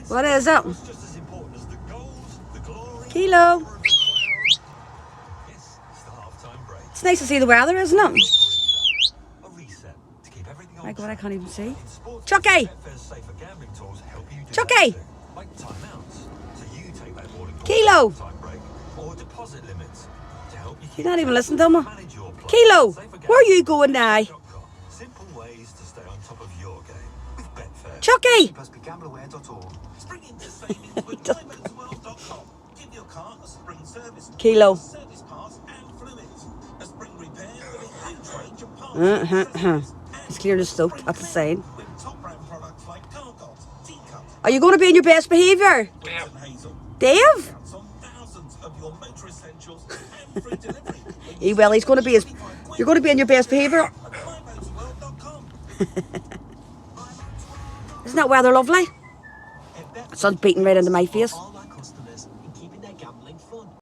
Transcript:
What is it? Kilo. It's nice to see the weather, isn't it? My God, I can't even see. Chucky! Chucky! Kilo! You're not even listening to me. Kilo! Where are you going now? Chucky! Kilo. He's clearly stoked. That's the sign. Are you going to be in your best behaviour? Dave? He will. He's going to be his. You're going to be in your best behaviour. Isn't that weather lovely? The sun's beating right into my face.